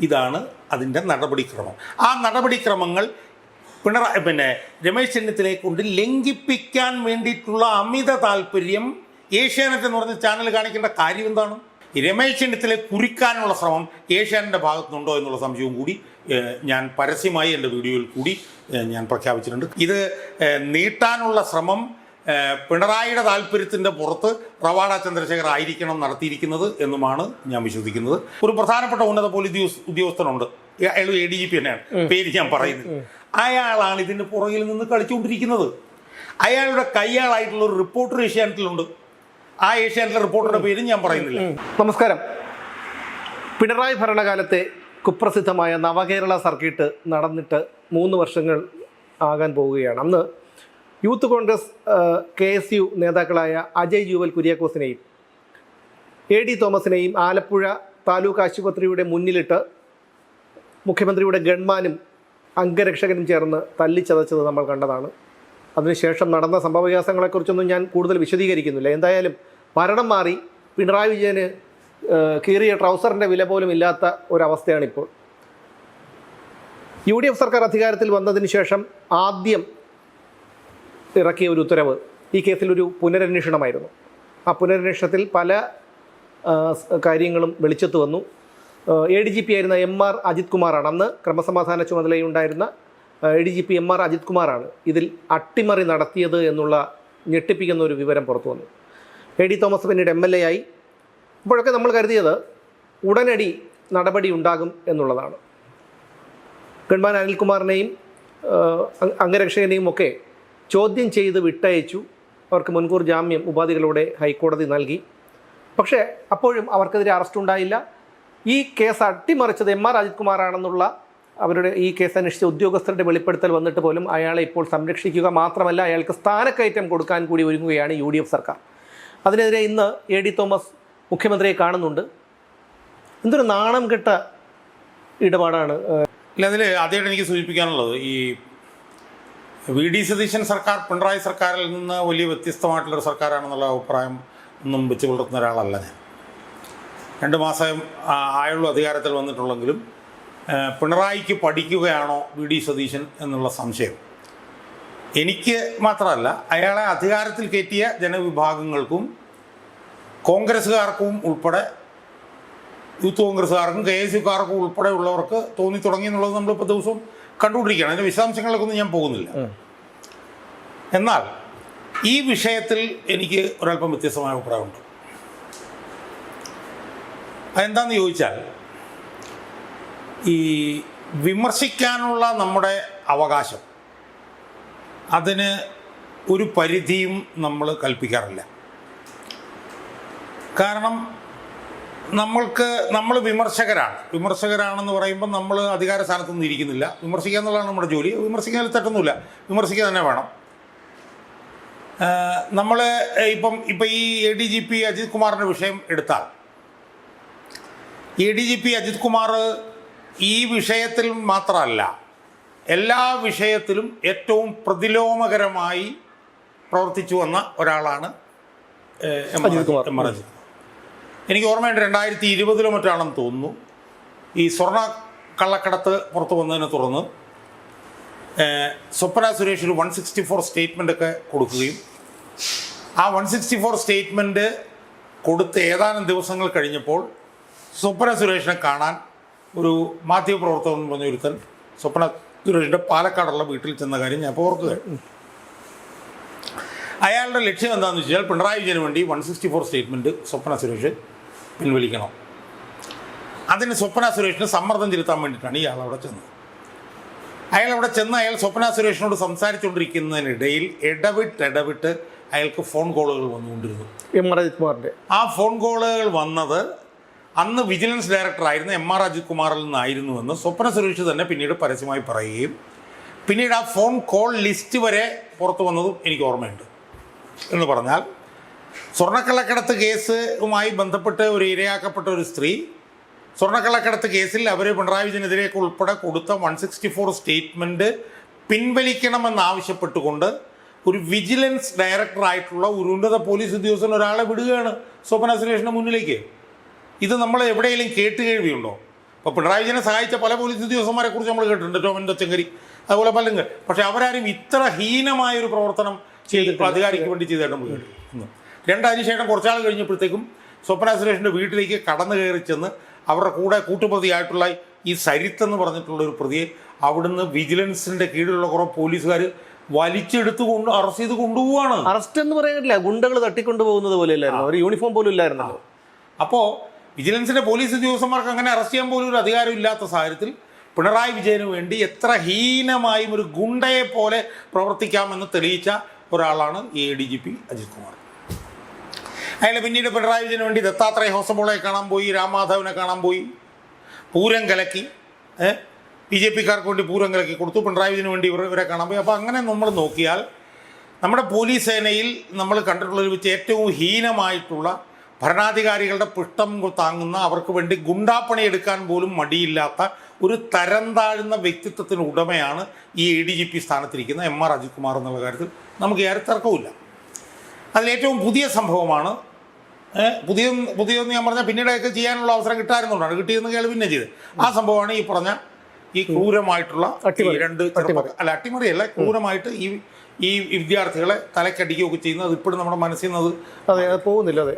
ഇതാണ് അതിൻ്റെ നടപടിക്രമം. ആ നടപടിക്രമങ്ങൾ രമേശ് ചെന്നിത്തലയെ കൊണ്ട് ലംഘിപ്പിക്കാൻ വേണ്ടിയിട്ടുള്ള അമിത താല്പര്യം ഏഷ്യാനെറ്റ് എന്ന് പറഞ്ഞ ചാനൽ കാണിക്കേണ്ട കാര്യം എന്താണ്? രമേശ് ചെന്നിത്തലയെ കുറിക്കാനുള്ള ശ്രമം ഏഷ്യാനെറ്റിൻ്റെ ഭാഗത്തുനിന്നുണ്ടോ എന്നുള്ള സംശയവും കൂടി ഞാൻ പരസ്യമായി എൻ്റെ വീഡിയോയിൽ കൂടി ഞാൻ പ്രഖ്യാപിച്ചിട്ടുണ്ട്. ഇത് നീട്ടാനുള്ള ശ്രമം പിണറായിയുടെ താല്പര്യത്തിൻ്റെ പുറത്ത് റവാഡ ചന്ദ്രശേഖർ ആയിരിക്കണം നടത്തിയിരിക്കുന്നത് എന്നുമാണ് ഞാൻ വിശ്വസിക്കുന്നത്. ഒരു പ്രധാനപ്പെട്ട ഉന്നത പോലീസ് ഉദ്യോഗസ്ഥനുണ്ട്, അയാൾ ADGP തന്നെയാണ്, പേര് ഞാൻ പറയുന്നത്. അയാളാണ് ഇതിൻ്റെ പുറകിൽ നിന്ന് കളിച്ചുകൊണ്ടിരിക്കുന്നത്. അയാളുടെ കയ്യാളായിട്ടുള്ള ഒരു റിപ്പോർട്ടർ ഏഷ്യാനെറ്റിലുണ്ട്. ആ ഏഷ്യാനെറ്റിലെ റിപ്പോർട്ടറുടെ പേരും ഞാൻ പറയുന്നില്ല. നമസ്കാരം. പിണറായി ഭരണകാലത്തെ കുപ്രസിദ്ധമായ നവകേരള സർക്കിട്ട് നടന്നിട്ട് 3 വർഷങ്ങൾ ആകാൻ പോവുകയാണ്. അന്ന് യൂത്ത് കോൺഗ്രസ് KSU നേതാക്കളായ അജയ് ജൂവൽ കുര്യാക്കോസിനെയും AD തോമസിനെയും ആലപ്പുഴ താലൂക്ക് ആശുപത്രിയുടെ മുന്നിലിട്ട് മുഖ്യമന്ത്രിയുടെ ഗൺമാനും അംഗരക്ഷകനും ചേർന്ന് തല്ലിച്ചതച്ചത് നമ്മൾ കണ്ടതാണ്. അതിനുശേഷം നടന്ന സംഭവവികാസങ്ങളെക്കുറിച്ചൊന്നും ഞാൻ കൂടുതൽ വിശദീകരിക്കുന്നില്ല. എന്തായാലും ഭരണം മാറി പിണറായി വിജയന് കീറിയ ട്രൗസറിൻ്റെ വില പോലും ഇല്ലാത്ത ഒരവസ്ഥയാണിപ്പോൾ. UDF സർക്കാർ അധികാരത്തിൽ വന്നതിന് ശേഷം ആദ്യം ഇറക്കിയ ഒരു ഉത്തരവ് ഈ കേസിലൊരു പുനരന്വേഷണമായിരുന്നു. ആ പുനരന്വേഷണത്തിൽ പല കാര്യങ്ങളും വെളിച്ചത്ത് വന്നു. ADGP ആയിരുന്ന MR അജിത് കുമാറാണ്, അന്ന് ക്രമസമാധാന ചുമതലയുണ്ടായിരുന്ന ADGP MR അജിത് കുമാറാണ് ഇതിൽ അട്ടിമറി നടത്തിയത് എന്നുള്ള ഞെട്ടിപ്പിക്കുന്ന ഒരു വിവരം പുറത്തു വന്നു. AD തോമസ് പിന്നീട് MLA ആയി. ഇപ്പോഴൊക്കെ നമ്മൾ കരുതിയത് ഉടനടി നടപടി ഉണ്ടാകും എന്നുള്ളതാണ്. ഗൺമാൻ അനിൽകുമാറിനെയും അംഗരക്ഷകനെയും ഒക്കെ ചോദ്യം ചെയ്ത് വിട്ടയച്ചു. അവർക്ക് മുൻകൂർ ജാമ്യം ഉപാധികളോടെ ഹൈക്കോടതി നൽകി. പക്ഷേ അപ്പോഴും അവർക്കെതിരെ അറസ്റ്റ് ഉണ്ടായില്ല. ഈ കേസ് അട്ടിമറിച്ചത് MR അജിത് കുമാറാണെന്നുള്ള അവരുടെ ഈ കേസ് അന്വേഷിച്ച ഉദ്യോഗസ്ഥരുടെ വെളിപ്പെടുത്തൽ വന്നിട്ട് പോലും അയാളെ ഇപ്പോൾ സംരക്ഷിക്കുക മാത്രമല്ല, അയാൾക്ക് സ്ഥാനക്കയറ്റം കൊടുക്കാൻ കൂടി ഒരുങ്ങുകയാണ് UDF സർക്കാർ. അതിനെതിരെ ഇന്ന് AD തോമസ് മുഖ്യമന്ത്രിയെ കാണുന്നുണ്ട്. എന്തൊരു നാണം കെട്ട ഇടപാടാണ്. ഇല്ല, അതിൽ ആദ്യമായിട്ട് എനിക്ക് സൂചിപ്പിക്കാനുള്ളത്, ഈ VD സതീശൻ സർക്കാർ പിണറായി സർക്കാരിൽ നിന്ന് വലിയ വ്യത്യസ്തമായിട്ടുള്ളൊരു സർക്കാരാണെന്നുള്ള അഭിപ്രായം ഒന്നും വെച്ച് പുലർത്തുന്ന ഒരാളല്ല ഞാൻ. 2 മാസം ആയുള്ള അധികാരത്തിൽ വന്നിട്ടുള്ളെങ്കിലും പിണറായിക്ക് പഠിക്കുകയാണോ VD സതീശൻ എന്നുള്ള സംശയം എനിക്ക് മാത്രമല്ല, അയാളെ അധികാരത്തിൽ കയറ്റിയ ജനവിഭാഗങ്ങൾക്കും കോൺഗ്രസ്സുകാർക്കും ഉൾപ്പെടെ, യൂത്ത് കോൺഗ്രസ്സുകാർക്കും KSUക്കാർക്കും ഉൾപ്പെടെ ഉള്ളവർക്ക് തോന്നി തുടങ്ങി എന്നുള്ളത് നമ്മളിപ്പോൾ ദിവസവും കണ്ടുകൊണ്ടിരിക്കുകയാണ്. അതിൻ്റെ വിശദാംശങ്ങളിലേക്കൊന്നും ഞാൻ പോകുന്നില്ല. എന്നാൽ ഈ വിഷയത്തിൽ എനിക്ക് ഒരല്പം വ്യത്യസ്തമായ അഭിപ്രായമുണ്ട്. അതെന്താണെന്ന് ചോദിച്ചാൽ, ഈ വിമർശിക്കാനുള്ള നമ്മുടെ അവകാശം, അതിന് ഒരു പരിധിയും നമ്മൾ കൽപ്പിക്കാറില്ല. കാരണം നമ്മൾ വിമർശകരാണെന്ന് പറയുമ്പോൾ നമ്മൾ അധികാര സ്ഥാനത്തൊന്നും ഇരിക്കുന്നില്ല. വിമർശിക്കുക എന്നുള്ളതാണ് നമ്മുടെ ജോലി. വിമർശിക്കുന്നതിൽ തെറ്റൊന്നുമില്ല, വിമർശിക്കുക തന്നെ വേണം. നമ്മൾ ഇപ്പം ഈ ADGP അജിത് കുമാറിൻ്റെ വിഷയം എടുത്താൽ, ADGP അജിത് കുമാർ ഈ വിഷയത്തിൽ മാത്രമല്ല, എല്ലാ വിഷയത്തിലും ഏറ്റവും പ്രതിലോമകരമായി പ്രവർത്തിച്ചു വന്ന ഒരാളാണ് MR അജിത്. എനിക്ക് ഓർമ്മയുണ്ട്, 2020 മറ്റാണെന്ന് തോന്നുന്നു, ഈ സ്വർണ്ണ കള്ളക്കടത്ത് പുറത്തു വന്നതിനെ തുടർന്ന് സ്വപ്ന സുരേഷ് ഒരു 164 സ്റ്റേറ്റ്മെൻ്റ് ഒക്കെ കൊടുക്കുകയും ആ 164 സ്റ്റേറ്റ്മെൻറ്റ് കൊടുത്ത് ഏതാനും ദിവസങ്ങൾ കഴിഞ്ഞപ്പോൾ സ്വപ്ന സുരേഷിനെ കാണാൻ ഒരു മാധ്യമപ്രവർത്തകൻ പറഞ്ഞ ഒരുത്തൻ സ്വപ്ന സുരേഷിൻ്റെ പാലക്കാടുള്ള വീട്ടിൽ ചെന്ന കാര്യം ഞാൻ ഇപ്പോൾ ഓർക്കുകയാണ്. അയാളുടെ ലക്ഷ്യം എന്താണെന്ന് വെച്ചാൽ, പിണറായി വിജയന് വേണ്ടി 164 സ്റ്റേറ്റ്മെൻറ്റ് സ്വപ്ന സുരേഷ് പിൻവലിക്കണം. അതിന് സ്വപ്ന സുരേഷിന് സമ്മർദ്ദം ചെലുത്താൻ വേണ്ടിയിട്ടാണ് ഇയാൾ അവിടെ ചെന്നത്. അയാൾ സ്വപ്ന സുരേഷിനോട് സംസാരിച്ചുകൊണ്ടിരിക്കുന്നതിനിടയിൽ ഇടവിട്ട് അയാൾക്ക് ഫോൺ കോളുകൾ വന്നുകൊണ്ടിരുന്നു. ആ ഫോൺ കോളുകൾ വന്നത് അന്ന് വിജിലൻസ് ഡയറക്ടറായിരുന്ന MR അജിത് കുമാറിൽ നിന്നായിരുന്നുവെന്ന് സ്വപ്ന സുരേഷ് തന്നെ പിന്നീട് പരസ്യമായി പറയുകയും പിന്നീട് ആ ഫോൺ കോൾ ലിസ്റ്റ് വരെ പുറത്തു വന്നതും എനിക്ക് ഓർമ്മയുണ്ട്. എന്ന് പറഞ്ഞാൽ, സ്വർണ്ണക്കള്ളക്കടത്ത് കേസുമായി ബന്ധപ്പെട്ട് ഒരു ഇരയാക്കപ്പെട്ട ഒരു സ്ത്രീ സ്വർണ്ണക്കള്ളക്കടത്ത് കേസിൽ അവർ പിണറായി വിജയനെതിരെയൊക്കെ ഉൾപ്പെടെ കൊടുത്ത 164 സ്റ്റേറ്റ്മെൻറ്റ് പിൻവലിക്കണമെന്നാവശ്യപ്പെട്ടുകൊണ്ട് ഒരു വിജിലൻസ് ഡയറക്ടറായിട്ടുള്ള ഒരു ഉന്നത പോലീസ് ഉദ്യോഗസ്ഥൻ ഒരാളെ വിടുകയാണ് സ്വപ്ന സുരേഷിൻ്റെ മുന്നിലേക്ക്. ഇത് നമ്മൾ എവിടെയെങ്കിലും കേട്ടുകേഴ്വിയുണ്ടോ? അപ്പോൾ പിണറായി വിജയനെ സഹായിച്ച പല പോലീസ് ഉദ്യോഗസ്ഥന്മാരെ കുറിച്ച് നമ്മൾ കേട്ടിട്ടുണ്ട്, ടോമിൻ തച്ചങ്കരി, അതുപോലെ പലരും. പക്ഷെ അവരാരും ഇത്ര ഹീനമായൊരു പ്രവർത്തനം അധികാരിക്ക് വേണ്ടി ചെയ്തിട്ട് നമ്മൾ കേട്ടു. അതിനുശേഷം കുറച്ചാൾ കഴിഞ്ഞപ്പോഴത്തേക്കും സ്വപ്ന സുരേഷിൻ്റെ വീട്ടിലേക്ക് കടന്നു കയറി ചെന്ന് അവരുടെ കൂടെ കൂട്ടുപ്രതിയായിട്ടുള്ള ഈ സരിത്ത് എന്ന് പറഞ്ഞിട്ടുള്ള ഒരു പ്രതിയെ അവിടുന്ന് വിജിലൻസിൻ്റെ കീഴിലുള്ള കുറേ പോലീസുകാർ വലിച്ചെടുത്ത് അറസ്റ്റ് ചെയ്ത് കൊണ്ടുപോവാണ്. അറസ്റ്റ് എന്ന് പറയാനില്ല, ഗുണ്ടകൾ തട്ടിക്കൊണ്ടുപോകുന്നത് പോലെ അല്ലായിരുന്നു, ഒരു യൂണിഫോം പോലും ഇല്ലായിരുന്നല്ലോ. അപ്പോൾ വിജിലൻസിൻ്റെ പോലീസ് ഉദ്യോഗസ്ഥന്മാർക്ക് അങ്ങനെ അറസ്റ്റ് ചെയ്യാൻ പോലും ഒരു അധികാരം ഇല്ലാത്ത സാഹചര്യത്തിൽ പിണറായി വിജയന് വേണ്ടി എത്ര ഹീനമായും ഒരു ഗുണ്ടയെ പോലെ പ്രവർത്തിക്കാമെന്ന് തെളിയിച്ച ഒരാളാണ് ADGP അജിത് കുമാർ. അയാൾ പിന്നീട് പിണറായി വിജയന് വേണ്ടി ദത്താത്രേയ ഹോസബോളെ കാണാൻ പോയി, രാംമാധവനെ കാണാൻ പോയി, പൂരം കലക്കി, BJP-ക്കാർക്ക് വേണ്ടി പൂരം കലക്കി കൊടുത്തു, പിണറായി വിജയന് വേണ്ടി ഇവരെ കാണാൻ പോയി. അപ്പോൾ അങ്ങനെ നമ്മൾ നോക്കിയാൽ നമ്മുടെ പോലീസ് സേനയിൽ നമ്മൾ കണ്ടിട്ടുള്ളതിൽ വെച്ച് ഏറ്റവും ഹീനമായിട്ടുള്ള ഭരണാധികാരികളുടെ പൃഷ്ഠം താങ്ങുന്ന, അവർക്ക് വേണ്ടി ഗുണ്ടാപ്പണി എടുക്കാൻ പോലും മടിയില്ലാത്ത ഒരു തരം താഴ്ന്ന വ്യക്തിത്വത്തിന് ഉടമയാണ് ഈ ADGP സ്ഥാനത്തിരിക്കുന്ന MR അജിത് കുമാർ എന്നുള്ള കാര്യത്തിൽ നമുക്ക് യാതൊരു തർക്കവുമില്ല. അതിലേറ്റവും പുതിയ സംഭവമാണ്, പുതിയതെന്ന് ഞാൻ പറഞ്ഞാൽ പിന്നീടൊക്കെ ചെയ്യാനുള്ള അവസരം കിട്ടാറുള്ളതാണ്, കിട്ടിയെന്ന് കേൾവി പിന്നെ ചെയ്ത് ആ സംഭവമാണ് ഈ പറഞ്ഞ ഈ ക്രൂരമായിട്ടുള്ള രണ്ട് അട്ടിമറിയല്ല, ക്രൂരമായിട്ട് ഈ വിദ്യാർത്ഥികളെ തലക്കടിക്കുകയൊക്കെ ചെയ്യുന്നത് ഇപ്പോഴും നമ്മുടെ മനസ്സിൽ നിന്ന് അത് പോകുന്നില്ല. അതെ,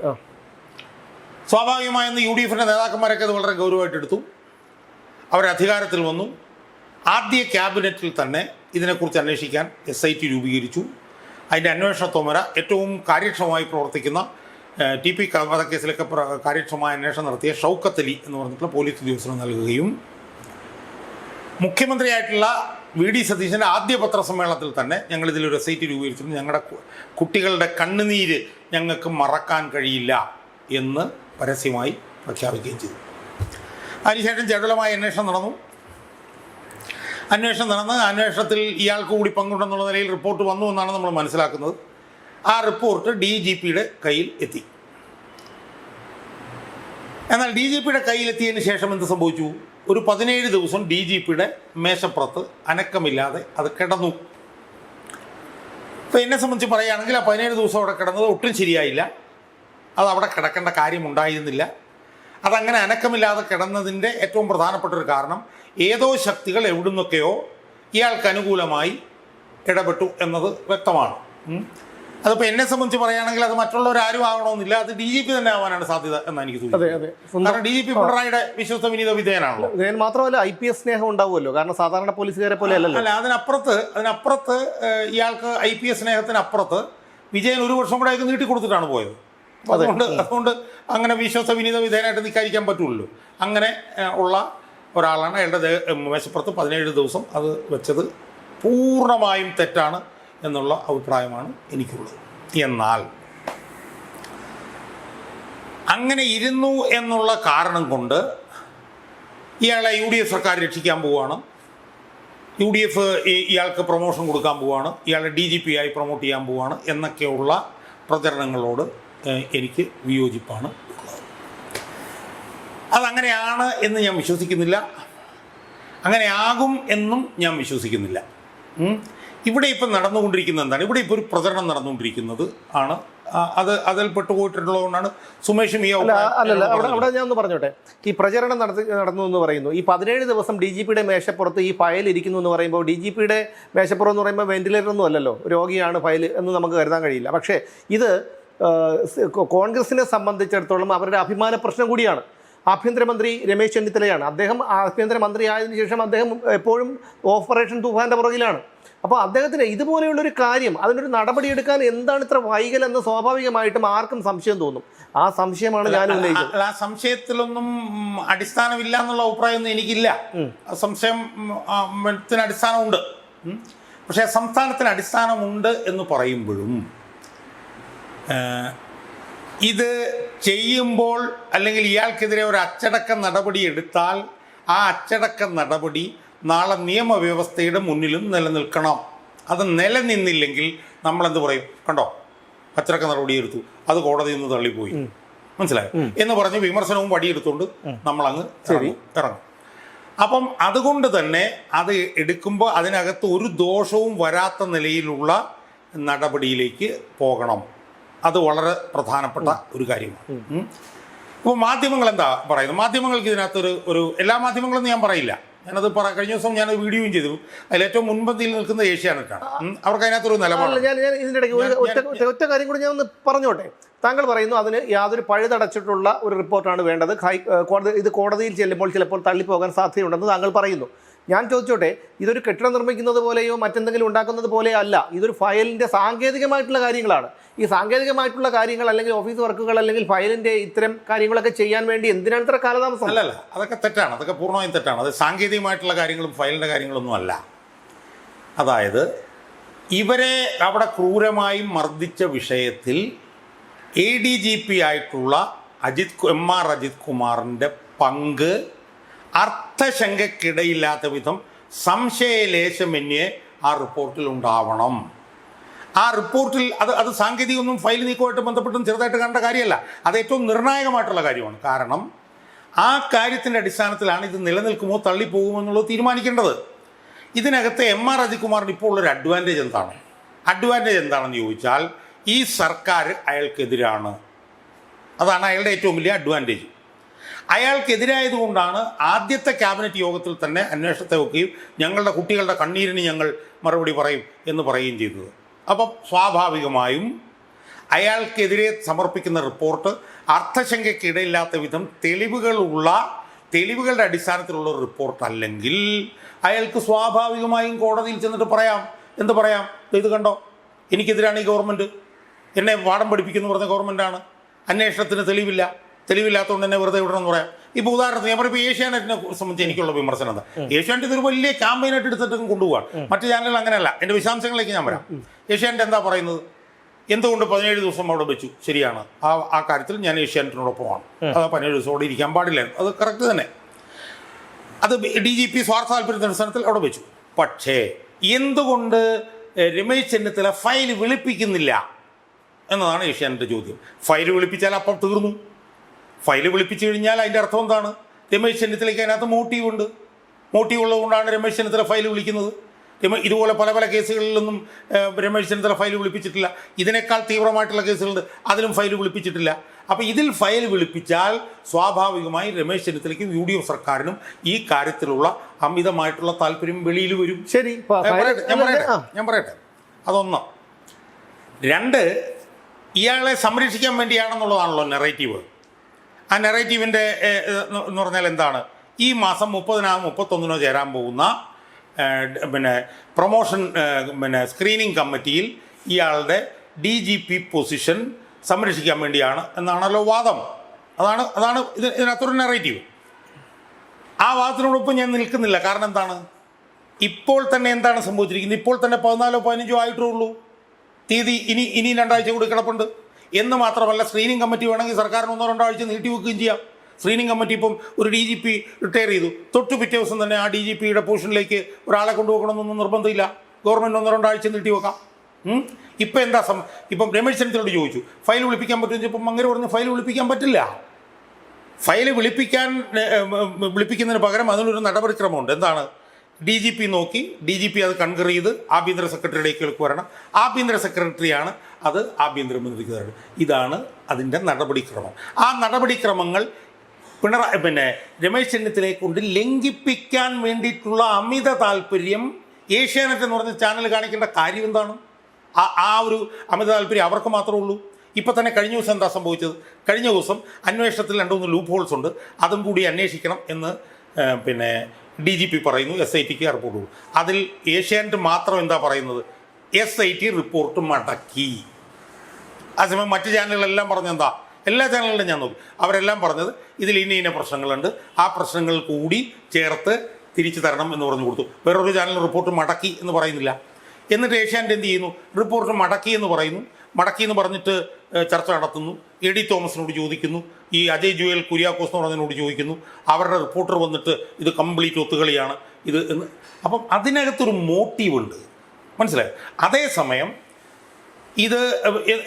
സ്വാഭാവികമായെന്ന് UDF-ൻ്റെ നേതാക്കന്മാരൊക്കെ അത് വളരെ ഗൗരവമായിട്ട് എടുത്തു. അവരധികാരത്തിൽ വന്നു. ആദ്യ ക്യാബിനറ്റിൽ തന്നെ ഇതിനെക്കുറിച്ച് അന്വേഷിക്കാൻ SIT രൂപീകരിച്ചു. അതിൻ്റെ അന്വേഷണ തോമര ഏറ്റവും കാര്യക്ഷമമായി പ്രവർത്തിക്കുന്ന TP വധക്കേസിലൊക്കെ കാര്യക്ഷമമായ അന്വേഷണം നടത്തിയ ഷൗക്കത്ത് അലി എന്ന് പറഞ്ഞിട്ടുള്ള പോലീസ് ഉദ്യോഗസ്ഥന് നൽകുകയും മുഖ്യമന്ത്രിയായിട്ടുള്ള VD സതീശൻ്റെ ആദ്യ പത്രസമ്മേളനത്തിൽ തന്നെ ഞങ്ങളിതിലൊരു SIT രൂപീകരിച്ചിട്ടുണ്ട്, ഞങ്ങളുടെ കുട്ടികളുടെ കണ്ണുനീര് ഞങ്ങൾക്ക് മറക്കാൻ കഴിയില്ല എന്ന് പരസ്യമായി പ്രഖ്യാപിക്കുകയും ചെയ്തു. അതിനുശേഷം ജഡലമായ അന്വേഷണം നടന്നു. അന്വേഷണത്തിൽ ഇയാൾക്ക് കൂടി പങ്കുണ്ടെന്നുള്ള നിലയിൽ റിപ്പോർട്ട് വന്നു എന്നാണ് നമ്മൾ മനസ്സിലാക്കുന്നത്. ആ റിപ്പോർട്ട് DGP-യുടെ കയ്യിൽ എത്തി. എന്നാൽ DGP-യുടെ കയ്യിലെത്തിയതിന് ശേഷം എന്ത് സംഭവിച്ചു? ഒരു 17 ദിവസം DGP-യുടെ മേശപ്പുറത്ത് അനക്കമില്ലാതെ അത് കിടന്നു. ഇപ്പോൾ എന്നെ സംബന്ധിച്ച് പറയുകയാണെങ്കിൽ ആ 17 ദിവസം അവിടെ കിടന്നത് ഒട്ടും ശരിയായില്ല. അത് അവിടെ കിടക്കേണ്ട കാര്യമുണ്ടായിരുന്നില്ല. അതങ്ങനെ അനക്കമില്ലാതെ കിടന്നതിൻ്റെ ഏറ്റവും പ്രധാനപ്പെട്ട ഒരു കാരണം ഏതോ ശക്തികൾ എവിടുന്നൊക്കെയോ ഇയാൾക്ക് അനുകൂലമായി ഇടപെട്ടു എന്നത് വ്യക്തമാണ്. അതിപ്പോൾ എന്നെ സംബന്ധിച്ച് പറയുകയാണെങ്കിൽ അത് മറ്റുള്ളവരാരും ആകണമെന്നില്ല, അത് DGP തന്നെ ആവാനാണ് സാധ്യത എന്നാണ് എനിക്ക് തോന്നുന്നത്. കാരണം DGP പിണറായിയുടെ വിശ്വസ്ത വിനീത വിധേയനാണല്ലോ. മാത്രമല്ല IPS സ്നേഹം ഉണ്ടാവുമല്ലോ, കാരണം സാധാരണ പോലീസുകാരെ പോലെ അല്ലല്ലോ. അല്ല, അതിനപ്പുറത്ത് ഇയാൾക്ക് IPS സ്നേഹത്തിനപ്പുറത്ത് വിജയൻ ഒരു വർഷം കൂടെ നീട്ടി കൊടുത്തിട്ടാണ് പോയത്. അതുകൊണ്ട് അങ്ങനെ വിശ്വസ്ത വിനീത വിധേയനായിട്ട് നിൽക്കാതിരിക്കാൻ പറ്റുള്ളൂ. അങ്ങനെ ഉള്ള ഒരാളാണ്. അയാളുടെ മേശപ്പുറത്ത് 17 ദിവസം അത് വെച്ചത് പൂർണ്ണമായും തെറ്റാണ് എന്നുള്ള അഭിപ്രായമാണ് എനിക്കുള്ളത്. എന്നാൽ അങ്ങനെ ഇരുന്നു എന്നുള്ള കാരണം കൊണ്ട് ഇയാളെ UDF സർക്കാർ രക്ഷിക്കാൻ പോവുകയാണ്, UDF ഇയാൾക്ക് പ്രൊമോഷൻ കൊടുക്കാൻ പോവുകയാണ്, ഇയാളെ DGP-ആയി പ്രൊമോട്ട് ചെയ്യാൻ പോവുകയാണ് എന്നൊക്കെയുള്ള പ്രചരണങ്ങളോട് എനിക്ക് വിയോജിപ്പാണ് ഉള്ളത്. അതങ്ങനെയാണ് എന്ന് ഞാൻ വിശ്വസിക്കുന്നില്ല, അങ്ങനെയാകും എന്നും ഞാൻ വിശ്വസിക്കുന്നില്ല. ഇവിടെ ഇപ്പം നടന്നുകൊണ്ടിരിക്കുന്നത് എന്താണ്? ഇവിടെ ഇപ്പോൾ ഒരു പ്രചരണം നടന്നുകൊണ്ടിരിക്കുന്നത് ആണ്, അതിൽ പെട്ടുപോയിട്ടുള്ളതുകൊണ്ടാണ് സുമേഷും ഈ അല്ലല്ല അവിടെ ഞാൻ ഒന്ന് പറഞ്ഞോട്ടെ. ഈ പ്രചരണം നടന്നു എന്ന് പറയുന്നു, ഈ 17 ദിവസം DGP-യുടെ മേശപ്പുറത്ത് ഈ ഫയൽ ഇരിക്കുന്നു എന്ന് പറയുമ്പോൾ DGP-യുടെ മേശപ്പുറം എന്ന് പറയുമ്പോൾ വെന്റിലേറ്റർ ഒന്നും അല്ലല്ലോ, രോഗിയാണ് ഫയൽ എന്ന് നമുക്ക് കരുതാൻ കഴിയില്ല. പക്ഷേ ഇത് കോൺഗ്രസിനെ സംബന്ധിച്ചിടത്തോളം അവരുടെ അഭിമാന പ്രശ്നം കൂടിയാണ്. ആഭ്യന്തരമന്ത്രി രമേശ് ചെന്നിത്തലയാണ്. അദ്ദേഹം ആഭ്യന്തരമന്ത്രി ആയതിനു ശേഷം അദ്ദേഹം എപ്പോഴും ഓപ്പറേഷൻ തൂഫാൻ്റെ പുറകിലാണ്. അപ്പോൾ അദ്ദേഹത്തിന് ഇതുപോലെയുള്ളൊരു കാര്യം, അതിനൊരു നടപടിയെടുക്കാൻ എന്താണ് ഇത്ര വൈകലെന്ന് സ്വാഭാവികമായിട്ടും ആർക്കും സംശയം തോന്നും. ആ സംശയമാണ് ഞാൻ ഉന്നയിച്ചത്. ആ സംശയത്തിലൊന്നും അടിസ്ഥാനമില്ല എന്നുള്ള അഭിപ്രായമൊന്നും എനിക്കില്ല. സംശയത്തിന് അടിസ്ഥാനമുണ്ട്. പക്ഷേ സംസ്ഥാനത്തിന് അടിസ്ഥാനമുണ്ട് എന്ന് പറയുമ്പോഴും ഇത് ചെയ്യുമ്പോൾ അല്ലെങ്കിൽ ഇയാൾക്കെതിരെ ഒരു അച്ചടക്ക നടപടി എടുത്താൽ ആ അച്ചടക്ക നടപടി നാളെ നിയമവ്യവസ്ഥയുടെ മുന്നിലും നിലനിൽക്കണം. അത് നിലനിന്നില്ലെങ്കിൽ നമ്മളെന്ത് പറയും? കണ്ടോ, അച്ചടക്ക നടപടി എടുത്തു, അത് കോടതിയിൽ നിന്ന് തള്ളിപ്പോയി, മനസ്സിലായോ എന്ന് പറഞ്ഞ് വിമർശനവും വടിയെടുത്തുകൊണ്ട് നമ്മളങ്ങ് ഇറങ്ങും. അപ്പം അതുകൊണ്ട് തന്നെ അത് എടുക്കുമ്പോൾ അതിനകത്ത് ഒരു ദോഷവും വരാത്ത നിലയിലുള്ള നടപടിയിലേക്ക് പോകണം. അത് വളരെ പ്രധാനപ്പെട്ട ഒരു കാര്യമാണ്. ഇപ്പോൾ മാധ്യമങ്ങൾ എന്താ പറയുന്നത്? മാധ്യമങ്ങൾക്ക് ഇതിനകത്തൊരു ഒരു എല്ലാ മാധ്യമങ്ങളെന്ന് ഞാൻ പറയില്ല, ഞാനത് കഴിഞ്ഞ ദിവസം ഞാൻ വീഡിയോയും ചെയ്തു. അതിലേറ്റവും മുൻപന്തിയിൽ നിൽക്കുന്ന ഏഷ്യാനെറ്റാണ്. അവർക്ക് അതിനകത്തൊരു നിലപാട്. ഞാൻ ഇതിൻ്റെ ഇടയ്ക്ക് ഒറ്റ കാര്യം കൂടി ഞാൻ ഒന്ന് പറഞ്ഞോട്ടെ. താങ്കൾ പറയുന്നു അതിന് യാതൊരു പഴുതടച്ചിട്ടുള്ള ഒരു റിപ്പോർട്ടാണ് വേണ്ടത്, ഇത് കോടതിയിൽ ചെല്ലുമ്പോൾ ചിലപ്പോൾ തള്ളിപ്പോകാൻ സാധ്യതയുണ്ടെന്ന് താങ്കൾ പറയുന്നു. ഞാൻ ചോദിച്ചോട്ടെ, ഇതൊരു കെട്ടിടം നിർമ്മിക്കുന്നത് പോലെയോ മറ്റെന്തെങ്കിലും ഉണ്ടാക്കുന്നത് പോലെയോ അല്ല, ഇതൊരു ഫയലിൻ്റെ സാങ്കേതികമായിട്ടുള്ള കാര്യങ്ങളാണ്. ഈ സാങ്കേതികമായിട്ടുള്ള കാര്യങ്ങൾ അല്ലെങ്കിൽ ഓഫീസ് വർക്കുകൾ അല്ലെങ്കിൽ ഫയലിൻ്റെ ഇത്തരം കാര്യങ്ങളൊക്കെ ചെയ്യാൻ വേണ്ടി എന്തിനാണ് ഇത്ര കാലതാമസം? അല്ലല്ല, അതൊക്കെ തെറ്റാണ്, അതൊക്കെ പൂർണ്ണമായും തെറ്റാണ്. അത് സാങ്കേതികമായിട്ടുള്ള കാര്യങ്ങളും ഫയലിൻ്റെ കാര്യങ്ങളൊന്നും അല്ല. അതായത് ഇവരെ അവിടെ ക്രൂരമായി മർദ്ദിച്ച വിഷയത്തിൽ ADGP ആയിട്ടുള്ള MR അജിത് കുമാറിൻ്റെ പങ്ക് അർത്ഥശങ്കയ്ക്കിടയില്ലാത്ത വിധം സംശയലേശമന്യേ ആ റിപ്പോർട്ടിൽ ഉണ്ടാവണം. ആ റിപ്പോർട്ടിൽ അത് സാങ്കേതികമൊന്നും ഫയൽ നീക്കവുമായിട്ട് ബന്ധപ്പെട്ടും ചെറുതായിട്ട് കാണേണ്ട കാര്യമല്ല, അത് ഏറ്റവും നിർണായകമായിട്ടുള്ള കാര്യമാണ്. കാരണം ആ കാര്യത്തിൻ്റെ അടിസ്ഥാനത്തിലാണ് ഇത് നിലനിൽക്കുമോ തള്ളിപ്പോകുമോ എന്നുള്ളത് തീരുമാനിക്കേണ്ടത്. ഇതിനകത്ത് MR അജിത് കുമാറിന് ഇപ്പോൾ ഉള്ളൊരു അഡ്വാൻറ്റേജ് എന്താണെന്ന് ചോദിച്ചാൽ, ഈ സർക്കാർ അയാൾക്കെതിരാണ്. അതാണ് അയാളുടെ ഏറ്റവും വലിയ അഡ്വാൻറ്റേജ്. അയാൾക്കെതിരായതുകൊണ്ടാണ് ആദ്യത്തെ ക്യാബിനറ്റ് യോഗത്തിൽ തന്നെ അന്വേഷണത്തെ വെക്കുകയും ഞങ്ങളുടെ കുട്ടികളുടെ കണ്ണീരിന് ഞങ്ങൾ മറുപടി പറയും എന്ന് പറയുകയും ചെയ്തത്. അപ്പം സ്വാഭാവികമായും അയാൾക്കെതിരെ സമർപ്പിക്കുന്ന റിപ്പോർട്ട് അർത്ഥശങ്കയ്ക്കിടയില്ലാത്ത വിധം തെളിവുകളുടെ അടിസ്ഥാനത്തിലുള്ള ഒരു റിപ്പോർട്ട് അല്ലെങ്കിൽ അയാൾക്ക് സ്വാഭാവികമായും കോടതിയിൽ ചെന്നിട്ട് എന്ത് പറയാം? ഇത് കണ്ടോ, എനിക്കെതിരാണ് ഈ ഗവൺമെൻറ്, എന്നെ പാഠം പഠിപ്പിക്കുന്നു പറഞ്ഞ ഗവൺമെൻറ്റാണ്, അന്വേഷണത്തിന് തെളിവില്ലാത്തതുകൊണ്ട് എന്നെ വെറുതെ വിടണമെന്ന് പറയാം. ഇപ്പോൾ ഉദാഹരണത്തിന് ഞാൻ പറയുമ്പോൾ ഏഷ്യാനെറ്റിനെ സംബന്ധിച്ച് എനിക്കുള്ള വിമർശനം എന്താ, ഏഷ്യാനെറ്റ് ഇതൊരു വലിയ ക്യാമ്പയിനായിട്ട് എടുത്തിട്ടും കൊണ്ടുപോകാൻ. മറ്റു ചാനലുകൾ അങ്ങനെയല്ല. എൻ്റെ വിശദാംശങ്ങളിലേക്ക് ഞാൻ വരാം. ഏഷ്യാനെറ്റ് എന്താ പറയുന്നത്? എന്തുകൊണ്ട് 17 ദിവസം അവിടെ വെച്ചു? ശരിയാണ്, ആ കാര്യത്തിൽ ഞാൻ ഏഷ്യാനെറ്റിനോടൊപ്പമാണ്. അത് 17 ദിവസം അവിടെ ഇരിക്കാൻ പാടില്ലായിരുന്നു, അത് കറക്റ്റ് തന്നെ. അത് DGP സ്വാർത്ഥ താല്പര്യത്തിൻ്റെ അടിസ്ഥാനത്തിൽ അവിടെ വെച്ചു. പക്ഷേ എന്തുകൊണ്ട് രമേശ് ചെന്നിത്തല ഫയൽ വിളിപ്പിക്കുന്നില്ല എന്നതാണ് ഏഷ്യാനെറ്റ് ചോദ്യം. ഫയൽ വിളിപ്പിച്ചാൽ അപ്പം തീർന്നു. ഫയൽ വിളിപ്പിച്ചു കഴിഞ്ഞാൽ അതിൻ്റെ അർത്ഥം എന്താണ്? രമേശ് ചെന്നിത്തലയ്ക്ക് അതിനകത്ത് മോട്ടീവ് ഉള്ളതുകൊണ്ടാണ് രമേശ് ചെന്നിത്തല ഫയൽ വിളിക്കുന്നത്. ഇതുപോലെ പല കേസുകളിലൊന്നും രമേശ് ചെന്നിത്തല ഫയൽ വിളിപ്പിച്ചിട്ടില്ല. ഇതിനേക്കാൾ തീവ്രമായിട്ടുള്ള കേസുകളുണ്ട്, അതിലും ഫയൽ വിളിപ്പിച്ചിട്ടില്ല. അപ്പോൾ ഇതിൽ ഫയൽ വിളിപ്പിച്ചാൽ സ്വാഭാവികമായി രമേശ് ചെന്നിത്തലയ്ക്കും UDF സർക്കാരിനും ഈ കാര്യത്തിലുള്ള അമിതമായിട്ടുള്ള താല്പര്യം വെളിയിൽ വരും. ശരി, ഞാൻ പറയട്ടെ. അതൊന്ന്. രണ്ട്, ഇയാളെ സംരക്ഷിക്കാൻ വേണ്ടിയാണെന്നുള്ളതാണല്ലോ നെറേറ്റീവ്. ആ നെറേറ്റീവിൻ്റെ എന്ന് പറഞ്ഞാൽ എന്താണ്? ഈ മാസം 30-നോ 31-നോ ചേരാൻ പോകുന്ന പ്രൊമോഷൻ സ്ക്രീനിങ് കമ്മിറ്റിയിൽ ഇയാളുടെ DGP പൊസിഷൻ സംരക്ഷിക്കാൻ വേണ്ടിയാണ് എന്നാണല്ലോ വാദം. അതാണ് ഇതിനകത്തൊരു നെറേറ്റീവ്. ആ വാദത്തിനോടൊപ്പം ഞാൻ നിൽക്കുന്നില്ല. കാരണം എന്താണ്? ഇപ്പോൾ തന്നെ എന്താണ് സംഭവിച്ചിരിക്കുന്നത്? ഇപ്പോൾ തന്നെ 14-ഓ 15-ഓ ആയിട്ടേ ഉള്ളൂ. തീയതി ഇനി 2 ആഴ്ച കൂടി കിടപ്പുണ്ട്. എന്ന് മാത്രമല്ല, സ്ക്രീനിങ് കമ്മിറ്റി വേണമെങ്കിൽ സർക്കാരിന് 1-2 ആഴ്ച നീട്ടിവെക്കുകയും ചെയ്യാം. സ്ക്രീനിങ് കമ്മിറ്റി ഇപ്പം ഒരു DGP റിട്ടയർ ചെയ്തു, തൊട്ട് പിറ്റേ ദിവസം തന്നെ ആ DGPയുടെ പൊസിഷനിലേക്ക് ഒരാളെ കൊണ്ടുപോകണമെന്നൊന്നും നിർബന്ധമില്ല. ഗവൺമെൻറ് 1-2 ആഴ്ച നീട്ടിവെക്കാം. ഇപ്പം എന്താ ഇപ്പം രമേശ് ചെന്നിത്തലയോട് ചോദിച്ചു ഫയൽ വിളിപ്പിക്കാൻ പറ്റുമെന്ന്. ഇപ്പം അങ്ങനെ പറഞ്ഞ് ഫയൽ വിളിപ്പിക്കാൻ പറ്റില്ല. ഫയൽ വിളിപ്പിക്കുന്നതിന് പകരം അതിനൊരു നടപടിക്രമമുണ്ട്. എന്താണ്? DGP നോക്കി DGP അത് കൺകർ ചെയ്ത് ആഭ്യന്തര സെക്രട്ടറിയിലേക്ക് വരണം. ആഭ്യന്തര സെക്രട്ടറിയാണ് അത് ആഭ്യന്തരമന്ത്രിക്ക് തരണം. ഇതാണ് അതിൻ്റെ നടപടിക്രമം. ആ നടപടിക്രമങ്ങൾ രമേശ് ചെന്നിത്തലയെ കൊണ്ട് ലംഘിപ്പിക്കാൻ വേണ്ടിയിട്ടുള്ള അമിത താല്പര്യം ഏഷ്യാനെറ്റ് എന്ന് പറഞ്ഞ ചാനൽ കാണിക്കേണ്ട കാര്യം എന്താണ്? ആ ഒരു അമിത താല്പര്യം അവർക്ക് മാത്രമേ ഉള്ളൂ. ഇപ്പം തന്നെ കഴിഞ്ഞ ദിവസം എന്താ സംഭവിച്ചത്? കഴിഞ്ഞ ദിവസം അന്വേഷണത്തിൽ 2-3 ലൂപ്പ് ഹോൾസ് ഉണ്ട്, അതും കൂടി അന്വേഷിക്കണം എന്ന് DGP പറയുന്നു. SITക്ക് റിപ്പോർട്ട് കൊടുക്കും. അതിൽ ഏഷ്യാനെറ്റ് മാത്രം എന്താ പറയുന്നത്? SIT റിപ്പോർട്ട് മടക്കി. അതേസമയം മറ്റ് ചാനലുകളെല്ലാം പറഞ്ഞെന്താ? എല്ലാ ചാനലുകളും ഞാൻ നോക്കി, അവരെല്ലാം പറഞ്ഞത് ഇതിൽ ഇന്ന പ്രശ്നങ്ങളുണ്ട്, ആ പ്രശ്നങ്ങൾ കൂടി ചേർത്ത് തിരിച്ചു തരണം എന്ന് പറഞ്ഞു കൊടുത്തു. വേറൊരു ചാനൽ റിപ്പോർട്ട് മടക്കി എന്ന് പറയുന്നില്ല. എന്നിട്ട് ഏഷ്യാനെറ്റ് എന്ത് ചെയ്യുന്നു? റിപ്പോർട്ട് മടക്കി എന്ന് പറയുന്നു. മടക്കി എന്ന് പറഞ്ഞിട്ട് ചർച്ച നടത്തുന്നു. AD തോമസിനോട് ചോദിക്കുന്നു, ഈ അജയ് ജുവൽ കുര്യാക്കോസ് എന്ന് പറഞ്ഞതിനോട് ചോദിക്കുന്നു. അവരുടെ റിപ്പോർട്ടർ വന്നിട്ട് ഇത് കംപ്ലീറ്റ് ഒത്തുകളിയാണ് ഇത് എന്ന്. അപ്പം അതിനകത്തൊരു മോട്ടീവ് ഉണ്ട്, മനസ്സിലായോ? അതേസമയം ഇത്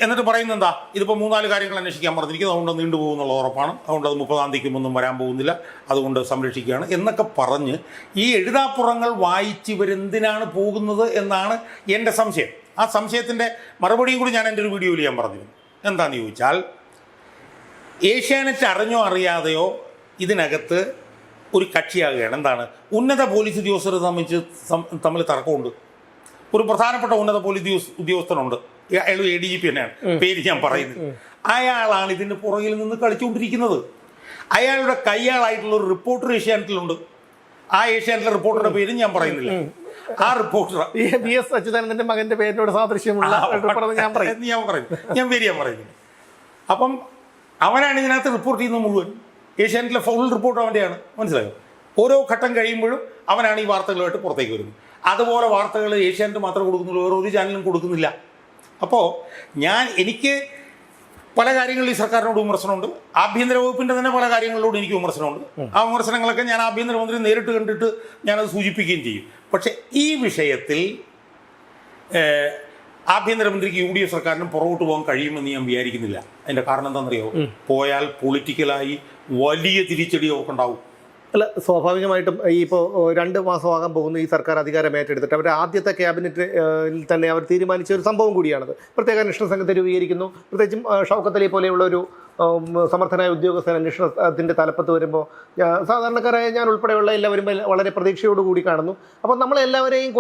എന്നിട്ട് പറയുന്നത് എന്താ? ഇതിപ്പോൾ 3-4 കാര്യങ്ങൾ അന്വേഷിക്കാൻ പറഞ്ഞിരിക്കുന്നത്, അതുകൊണ്ട് നീണ്ടുപോകുന്നുള്ള ഉറപ്പാണ്, അതുകൊണ്ട് അത് 30-ാം തീയതിക്കൊന്നും വരാൻ പോകുന്നില്ല, അതുകൊണ്ട് സംരക്ഷിക്കുകയാണ് എന്നൊക്കെ പറഞ്ഞ് ഈ എഴുതാപ്പുറങ്ങൾ വായിച്ച് ഇവരെന്തിനാണ് പോകുന്നത് എന്നാണ് എൻ്റെ സംശയം. ആ സംശയത്തിൻ്റെ മറുപടിയും കൂടി ഞാൻ എൻ്റെ ഒരു വീഡിയോയിൽ ഞാൻ പറഞ്ഞിരുന്നു. എന്താണെന്ന് ചോദിച്ചാൽ, ഏഷ്യാനെറ്റ് അറിഞ്ഞോ അറിയാതെയോ ഇതിനകത്ത് ഒരു കക്ഷിയാകുകയാണ്. എന്താണ്? ഉന്നത പോലീസ് ഉദ്യോഗസ്ഥരെ തമ്മിൽ തർക്കമുണ്ട്. ഒരു പ്രധാനപ്പെട്ട ഉന്നത പോലീസ് ഉദ്യോഗസ്ഥനുണ്ട്, അയാൾ ADGP തന്നെയാണ്, പേര് ഞാൻ പറയുന്നത്. അയാളാണ് ഇതിൻ്റെ പുറകിൽ നിന്ന് കളിച്ചുകൊണ്ടിരിക്കുന്നത്. അയാളുടെ കയ്യാളായിട്ടുള്ള ഒരു റിപ്പോർട്ടർ ഏഷ്യാനെറ്റിലുണ്ട്. ആ ഏഷ്യാനെറ്റിലെ റിപ്പോർട്ടറുടെ പേരും ഞാൻ പറയുന്നില്ല. ആ റിപ്പോർട്ടർ VS അച്യുതാനന്ദന്റെ മകന്റെ പേരിനോട് സാദൃശ്യമുള്ള ഞാൻ പറയുന്നത്. അപ്പം അവനാണ് ഇതിനകത്ത് റിപ്പോർട്ട് ചെയ്യുന്നത് മുഴുവൻ. ഏഷ്യാനെറ്റിലെ ഫുൾ റിപ്പോർട്ട് അവൻ്റെയാണ്. മനസ്സിലായോ? ഓരോ ഘട്ടം കഴിയുമ്പോഴും അവനാണ് ഈ വാർത്തകളുമായിട്ട് പുറത്തേക്ക് വരുന്നത്. അതുപോലെ വാർത്തകൾ ഏഷ്യാനെറ്റ് മാത്രമേ കൊടുക്കുന്നുള്ളൂ, വേറെ ഒരു ചാനലും കൊടുക്കുന്നില്ല. അപ്പോൾ എനിക്ക് പല കാര്യങ്ങളിൽ ഈ സർക്കാരിനോട് വിമർശനമുണ്ട്. ആഭ്യന്തര വകുപ്പിൻ്റെ തന്നെ പല കാര്യങ്ങളിലോട് എനിക്ക് വിമർശനമുണ്ട്. ആ വിമർശനങ്ങളൊക്കെ ഞാൻ ആഭ്യന്തരമന്ത്രി നേരിട്ട് കണ്ടിട്ട് ഞാനത് സൂചിപ്പിക്കുകയും ചെയ്യും. പക്ഷേ ഈ വിഷയത്തിൽ ആഭ്യന്തരമന്ത്രിക്ക് UDF സർക്കാരിനും പുറകോട്ട് പോകാൻ കഴിയുമെന്ന് ഞാൻ വിചാരിക്കുന്നില്ല. അതിൻ്റെ കാരണം എന്താണെന്നറിയോ? പോയാൽ പൊളിറ്റിക്കലായി വലിയ തിരിച്ചടിയൊക്കെ ഉണ്ടാവും. അല്ല, സ്വാഭാവികമായിട്ടും ഇപ്പോൾ 2 മാസമാകാൻ പോകുന്ന ഈ സർക്കാർ അധികാരം ഏറ്റെടുത്തിട്ട് അവരുടെ ആദ്യത്തെ ക്യാബിനറ്റിൽ തന്നെ അവർ തീരുമാനിച്ച ഒരു സംഭവം കൂടിയാണത്. പ്രത്യേക അന്വേഷണ സംഘത്തെ രൂപീകരിക്കുന്നു. പ്രത്യേകിച്ചും ഷൗക്കത്ത് അലി പോലെയുള്ള ഒരു സമർത്ഥനായ ഉദ്യോഗസ്ഥൻ അന്വേഷണത്തിൻ്റെ തലപ്പത്ത് വരുമ്പോൾ സാധാരണക്കാരായ ഞാൻ ഉൾപ്പെടെയുള്ള എല്ലാവരും വളരെ പ്രതീക്ഷയോടുകൂടി കാണുന്നു. അപ്പോൾ നമ്മളെല്ലാവരെയും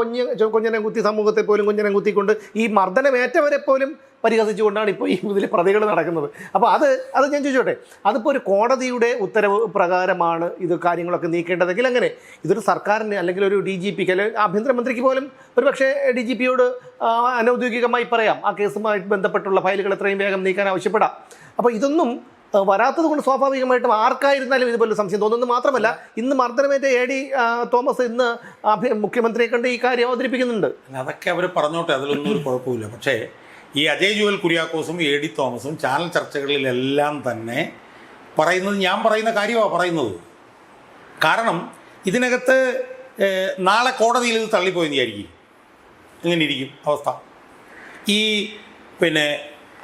കൊഞ്ഞനം കുത്തി, സമൂഹത്തെ പോലും കൊഞ്ഞനം കുത്തിക്കൊണ്ട് ഈ മർദ്ദനമേറ്റവരെ പോലും പരിഹസിച്ചുകൊണ്ടാണ് ഇപ്പോൾ ഈ ഇതിലെ പ്രതികൾ നടക്കുന്നത്. അപ്പോൾ അത് ഞാൻ ചോദിച്ചോട്ടെ, അതിപ്പോൾ ഒരു കോടതിയുടെ ഉത്തരവ് പ്രകാരമാണ് ഇത് കാര്യങ്ങളൊക്കെ നീക്കേണ്ടതെങ്കിൽ അങ്ങനെ ഇതൊരു സർക്കാരിന് അല്ലെങ്കിൽ ഒരു DGPക്ക് അല്ലെങ്കിൽ ആഭ്യന്തരമന്ത്രിക്ക് പോലും ഒരു പക്ഷേ DGPയോട് അനൗദ്യോഗികമായി പറയാം, ആ കേസുമായിട്ട് ബന്ധപ്പെട്ടുള്ള ഫയലുകൾ എത്രയും വേഗം നീക്കാൻ ആവശ്യപ്പെടാം. അപ്പോൾ ഇതൊന്നും വരാത്തത് കൊണ്ട് സ്വാഭാവികമായിട്ടും ആർക്കായിരുന്നാലും ഇതുപോലെ സംശയം തോന്നുന്നത് മാത്രമല്ല, ഇന്ന് മർദ്ദനമേറ്റ AD തോമസ് ഇന്ന് മുഖ്യമന്ത്രിയെ കണ്ട് ഈ കാര്യം അവതരിപ്പിക്കുന്നുണ്ട്. അതൊക്കെ അവർ പറഞ്ഞോട്ടെ, അതിലൊന്നും ഒരു കുഴപ്പമില്ല. പക്ഷേ ഈ അജയ് ജുവൽ കുര്യാക്കോസും AD തോമസും ചാനൽ ചർച്ചകളിലെല്ലാം തന്നെ പറയുന്നത് ഞാൻ പറയുന്ന കാര്യമാണ് പറയുന്നത്. കാരണം ഇതിനകത്ത് നാളെ കോടതിയിൽ ഇത് തള്ളിപ്പോയെന്ന് വിചാരിക്കും, ഇങ്ങനെ ഇരിക്കും അവസ്ഥ. ഈ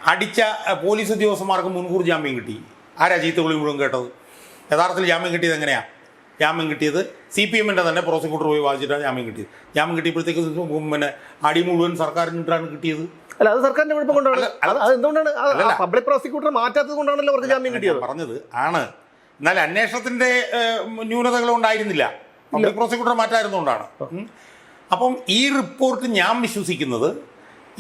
അടിച്ച പോലീസ് ഉദ്യോഗസ്ഥന്മാർക്ക് മുൻകൂർ ജാമ്യം കിട്ടി. ആരാ ചീത്തവിളി മുഴുവൻ കേട്ടത്? യഥാർത്ഥത്തിൽ ജാമ്യം കിട്ടിയത് എങ്ങനെയാണ്? ജാമ്യം കിട്ടിയത് CPMൻ്റെ തന്നെ പ്രോസിക്യൂട്ടർ പോയി വാദിച്ചിട്ടാണ് ജാമ്യം കിട്ടിയത്. ജാമ്യം കിട്ടിയപ്പോഴത്തേക്ക് അടി മുഴുവൻ സർക്കാരിനിട്ടാണ് കിട്ടിയത്. അല്ല, അത് സർക്കാരിന്റെ കുഴപ്പം കൊണ്ടാണ്. എന്തുകൊണ്ടാണ് പബ്ലിക് പ്രോസിക്യൂട്ടർ മാറ്റാത്തത് കൊണ്ടാണല്ലോ അവർക്ക് ജാമ്യം കിട്ടിയത്. പറഞ്ഞത് ആണ്. എന്നാൽ അന്വേഷണത്തിന്റെ ന്യൂനതകൾ ഉണ്ടായിരുന്നില്ല, പബ്ലിക് പ്രോസിക്യൂട്ടർ മാറ്റായിരുന്നുകൊണ്ടാണ്. അപ്പം ഈ റിപ്പോർട്ട് ഞാൻ വിശ്വസിക്കുന്നത്,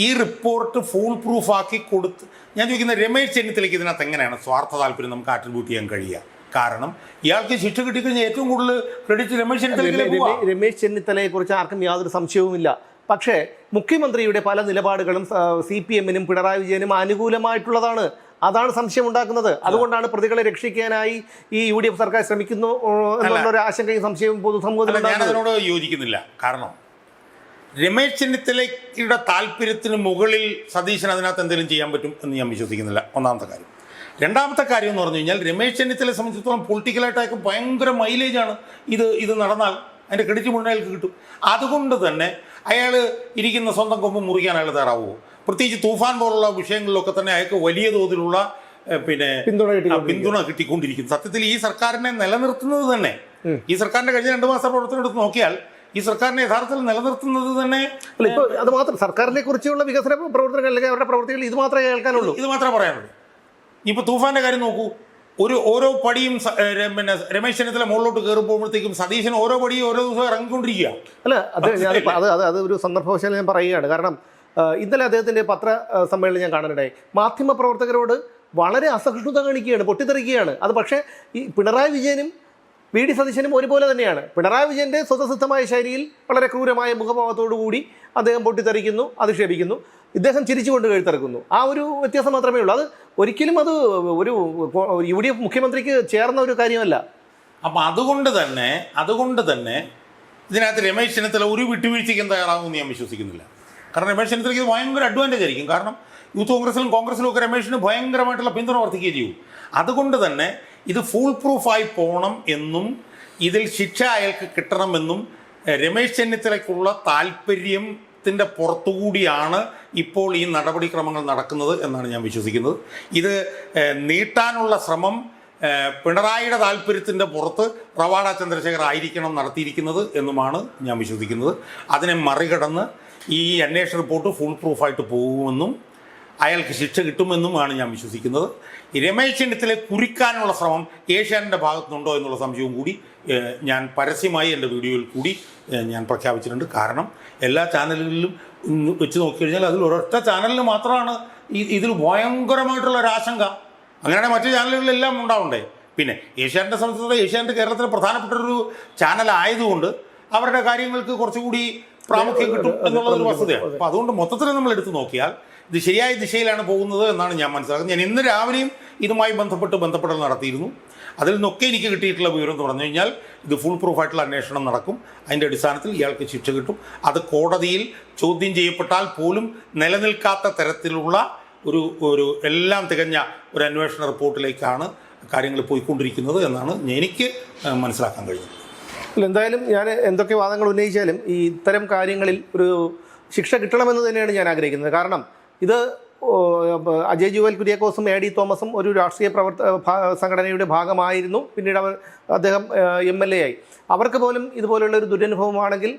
ഈ റിപ്പോർട്ട് ഫുൾ പ്രൂഫാക്കി കൊടുത്ത് ഞാൻ ചോദിക്കുന്നത്, രമേശ് ചെന്നിത്തലയ്ക്ക് ഇതിനകത്ത് എങ്ങനെയാണ് സ്വാർത്ഥ താല്പര്യം നമുക്ക് ആട്രിബ്യൂട്ട് ചെയ്യാൻ കഴിയുക? കാരണം ഇയാൾക്ക് ശിക്ഷ കിട്ടിക്കഴിഞ്ഞാൽ ഏറ്റവും കൂടുതൽ ക്രെഡിറ്റ് രമേശ് ചെന്നിത്തലയെ കുറിച്ച് ആർക്കും യാതൊരു സംശയവുമില്ല. പക്ഷേ മുഖ്യമന്ത്രിയുടെ പല നിലപാടുകളും CPMനും പിണറായി വിജയനും അനുകൂലമായിട്ടുള്ളതാണ്. അതാണ് സംശയം ഉണ്ടാക്കുന്നത്. അതുകൊണ്ടാണ് പ്രതികളെ രക്ഷിക്കാനായി ഈ UDF സർക്കാർ ശ്രമിക്കുന്നു എന്നുള്ള ഒരു ആശങ്കയും സംശയവും പൊതുസമൂഹത്തിൽ. ഞാൻ അതിനോട് യോജിക്കുന്നില്ല. കാരണം രമേശ് ചെന്നിത്തലയുടെ താല്പര്യത്തിന് മുകളിൽ സതീശൻ അതിനകത്ത് എന്തെങ്കിലും ചെയ്യാൻ പറ്റും എന്ന് ഞാൻ വിശ്വസിക്കുന്നില്ല, ഒന്നാമത്തെ കാര്യം. രണ്ടാമത്തെ കാര്യം എന്ന് പറഞ്ഞു കഴിഞ്ഞാൽ, രമേശ് ചെന്നിത്തലയെ സംബന്ധിച്ചിടത്തോളം പൊളിറ്റിക്കലായിട്ടൊക്കെ ഭയങ്കര മൈലേജാണ് ഇത് നടന്നാൽ അതിൻ്റെ ക്രെഡിറ്റ് മുഴുവൻ അയാൾക്ക് കിട്ടും. അതുകൊണ്ട് തന്നെ അയാൾ ഇരിക്കുന്ന സ്വന്തം കൊമ്പ് മുറിക്കാൻ അയാൾ തയ്യാറാവുമോ? പ്രത്യേകിച്ച് തൂഫാൻ പോലുള്ള വിഷയങ്ങളിലൊക്കെ തന്നെ അയാൾക്ക് വലിയ തോതിലുള്ള പിന്തുണ കിട്ടിക്കൊണ്ടിരിക്കും. സത്യത്തിൽ ഈ സർക്കാരിനെ നിലനിർത്തുന്നത് തന്നെ, ഈ സർക്കാരിൻ്റെ കഴിഞ്ഞ 2 മാസം പ്രവർത്തനം എടുത്ത് നോക്കിയാൽ ഈ സർക്കാരിനെ യഥാർത്ഥത്തിൽ നിലനിർത്തുന്നത് തന്നെ ഇപ്പോൾ അത് മാത്രം സർക്കാരിനെ കുറിച്ചുള്ള വികസന പ്രവർത്തനങ്ങൾ അല്ലെങ്കിൽ അവരുടെ പ്രവർത്തികൾ ഇത് മാത്രമേ കേൾക്കാനുള്ളൂ, ഇത് മാത്രമേ പറയാനുള്ളൂ. ഇപ്പോൾ തൂഫാൻ്റെ കാര്യം നോക്കൂ, ഓരോ പടിയും രമേശ് ചെന്നിത്തല മുകളിലോട്ട് കയറുമ്പോഴത്തേക്കും സതീശൻ ഓരോ പടിയും ഓരോ ദിവസം ഇറങ്ങിക്കൊണ്ടിരിക്കുക. അല്ല, അത് ഒരു സന്ദർഭവശാൽ ഞാൻ പറയുകയാണ്. കാരണം ഇന്നലെ അദ്ദേഹത്തിൻ്റെ പത്രസമ്മേളനം ഞാൻ കാണാനിടയായി. മാധ്യമപ്രവർത്തകരോട് വളരെ അസഹിഷ്ണുത കാണിക്കുകയാണ്, പൊട്ടിത്തെറിക്കുകയാണ്. അത് പക്ഷേ ഈ പിണറായി വിജയനും VD സതീശനും ഒരുപോലെ തന്നെയാണ്. പിണറായി വിജയൻ്റെ സ്വതസിദ്ധമായ ശൈലിയിൽ വളരെ ക്രൂരമായ മുഖഭാവത്തോടു കൂടി അദ്ദേഹം പൊട്ടിത്തെറിക്കുന്നു, അധിക്ഷേപിക്കുന്നു. ഇദ്ദേഹം ചിരിച്ചുകൊണ്ട് കഴുത്തിറക്കുന്നു. ആ ഒരു വ്യത്യാസം മാത്രമേ ഉള്ളൂ. അത് ഒരിക്കലും അത് ഒരു UDF മുഖ്യമന്ത്രിക്ക് ചേർന്ന ഒരു കാര്യമല്ല. അപ്പം അതുകൊണ്ട് തന്നെ ഇതിനകത്ത് രമേശ് ചെന്നിത്തല ഒരു വിട്ടുവീഴ്ചയ്ക്കും തയ്യാറാകുമെന്ന് ഞാൻ വിശ്വസിക്കുന്നില്ല. കാരണം രമേശ് ചെന്നിത്തലയ്ക്ക് ഇത് ഭയങ്കര അഡ്വാൻറ്റേജ് ആയിരിക്കും. കാരണം യൂത്ത് കോൺഗ്രസിലും ഒക്കെ രമേശിന് ഭയങ്കരമായിട്ടുള്ള പിന്തുണ വർദ്ധിക്കുകയും ചെയ്യും. അതുകൊണ്ട് തന്നെ ഇത് ഫുൾ പ്രൂഫായി പോകണം എന്നും ഇതിൽ ശിക്ഷ അയാൾക്ക് കിട്ടണമെന്നും രമേശ് ചെന്നിത്തലയ്ക്കുള്ള താല്പര്യത്തിൻ്റെ പുറത്തുകൂടിയാണ് ഇപ്പോൾ ഈ നടപടിക്രമങ്ങൾ നടക്കുന്നത് എന്നാണ് ഞാൻ വിശ്വസിക്കുന്നത്. ഇത് നീട്ടാനുള്ള ശ്രമം പിണറായിയുടെ താല്പര്യത്തിൻ്റെ പുറത്ത് റവാഡ ചന്ദ്രശേഖർ ആയിരിക്കണം നടത്തിയിരിക്കുന്നത് എന്നുമാണ് ഞാൻ വിശ്വസിക്കുന്നത്. അതിനെ മറികടന്ന് ഈ അന്വേഷണ റിപ്പോർട്ട് ഫുൾ പ്രൂഫായിട്ട് പോകുമെന്നും അയാൾക്ക് ശിക്ഷ കിട്ടുമെന്നുമാണ് ഞാൻ വിശ്വസിക്കുന്നത്. രമേശ് ചെന്നിത്തലയെ കുറിക്കാനുള്ള ശ്രമം ഏഷ്യാനെറ്റിൻ്റെ ഭാഗത്തുനിന്നുണ്ടോ എന്നുള്ള സംശയവും കൂടി ഞാൻ പരസ്യമായി എൻ്റെ വീഡിയോയിൽ കൂടി ഞാൻ പ്രഖ്യാപിച്ചിട്ടുണ്ട്. കാരണം എല്ലാ ചാനലുകളിലും വെച്ച് നോക്കിക്കഴിഞ്ഞാൽ അതിൽ ഒരൊറ്റ ചാനലിന് മാത്രമാണ് ഇതിൽ ഭയങ്കരമായിട്ടുള്ള ഒരാശങ്ക. അങ്ങനെയാണെങ്കിൽ മറ്റു ചാനലുകളിലെല്ലാം ഉണ്ടാവണ്ടേ? പിന്നെ ഏഷ്യാനെറ്റിനെ സംബന്ധിച്ചിടത്തോളം ഏഷ്യാനെറ്റ് കേരളത്തിലെ പ്രധാനപ്പെട്ടൊരു ചാനലായതുകൊണ്ട് അവരുടെ കാര്യങ്ങൾക്ക് കുറച്ചുകൂടി പ്രാമുഖ്യം കിട്ടും എന്നുള്ളതൊരു വസ്തുതയാണ്. അപ്പോൾ അതുകൊണ്ട് മൊത്തത്തിൽ നമ്മൾ എടുത്തു നോക്കിയാൽ ഇത് ശരിയായ ദിശയിലാണ് പോകുന്നത് എന്നാണ് ഞാൻ മനസ്സിലാക്കുന്നത്. ഞാൻ ഇന്ന് രാവിലെയും ഇതുമായി ബന്ധപ്പെടൽ നടത്തിയിരുന്നു. അതിൽ നിന്നൊക്കെ എനിക്ക് കിട്ടിയിട്ടുള്ള വിവരം എന്ന് പറഞ്ഞു കഴിഞ്ഞാൽ ഇത് ഫുൾ പ്രൂഫായിട്ടുള്ള അന്വേഷണം നടക്കും. അതിൻ്റെ അടിസ്ഥാനത്തിൽ ഇയാൾക്ക് ശിക്ഷ കിട്ടും. അത് കോടതിയിൽ ചോദ്യം ചെയ്യപ്പെട്ടാൽ പോലും നിലനിൽക്കാത്ത തരത്തിലുള്ള ഒരു എല്ലാം തികഞ്ഞ ഒരു അന്വേഷണ റിപ്പോർട്ടിലേക്കാണ് കാര്യങ്ങൾ പോയിക്കൊണ്ടിരിക്കുന്നത് എന്നാണ് എനിക്ക് മനസ്സിലാക്കാൻ കഴിഞ്ഞത്. എന്തായാലും ഞാൻ എന്തൊക്കെ വാദങ്ങൾ ഉന്നയിച്ചാലും ഈ ഇത്തരം കാര്യങ്ങളിൽ ഒരു ശിക്ഷ കിട്ടണമെന്ന് തന്നെയാണ് ഞാൻ ആഗ്രഹിക്കുന്നത്. കാരണം ഇത് അജയ് ജുവൽ കുര്യാക്കോസും എ ഡി തോമസും ഒരു രാഷ്ട്രീയ സംഘടനയുടെ ഭാഗമായിരുന്നു. പിന്നീട് അദ്ദേഹം MLA ആയി. അവർക്ക് പോലും ഇതുപോലുള്ള ഒരു ദുരനുഭവമാണെങ്കിൽ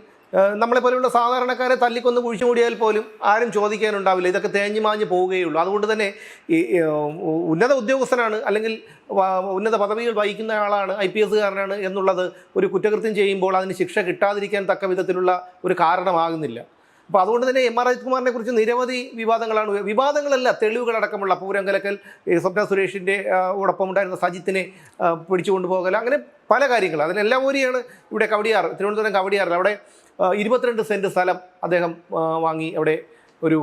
നമ്മളെപ്പോലെയുള്ള സാധാരണക്കാരെ തല്ലിക്കൊന്ന് കുഴിച്ചു മൂടിയാൽ പോലും ആരും ചോദിക്കാനുണ്ടാവില്ല. ഇതൊക്കെ തേഞ്ഞു മാഞ്ഞ് പോവുകയുള്ളൂ. അതുകൊണ്ട് തന്നെ ഈ ഉന്നത ഉദ്യോഗസ്ഥനാണ് അല്ലെങ്കിൽ ഉന്നത പദവികൾ വഹിക്കുന്ന ആളാണ്, IPS കാരനാണ് എന്നുള്ളത് ഒരു കുറ്റകൃത്യം ചെയ്യുമ്പോൾ അതിന് ശിക്ഷ കിട്ടാതിരിക്കാൻ തക്ക വിധത്തിലുള്ള ഒരു കാരണമാകുന്നില്ല. അപ്പോൾ അതുകൊണ്ട് തന്നെ MR അജിത് കുമാറിനെ കുറിച്ച് നിരവധി വിവാദങ്ങളല്ല, തെളിവുകളടക്കമുള്ള പൂരം കലക്കൽ, സ്വപ്ന സുരേഷിൻ്റെ ഓടൊപ്പം ഉണ്ടായിരുന്ന സജിത്തിനെ പിടിച്ചു കൊണ്ടുപോകൽ, അങ്ങനെ പല കാര്യങ്ങൾ. അതിനെല്ലാം കൂടിയാണ് ഇവിടെ തിരുവനന്തപുരം കവടിയാറിൽ അവിടെ 22 സെൻറ്റ് സ്ഥലം അദ്ദേഹം വാങ്ങി അവിടെ ഒരു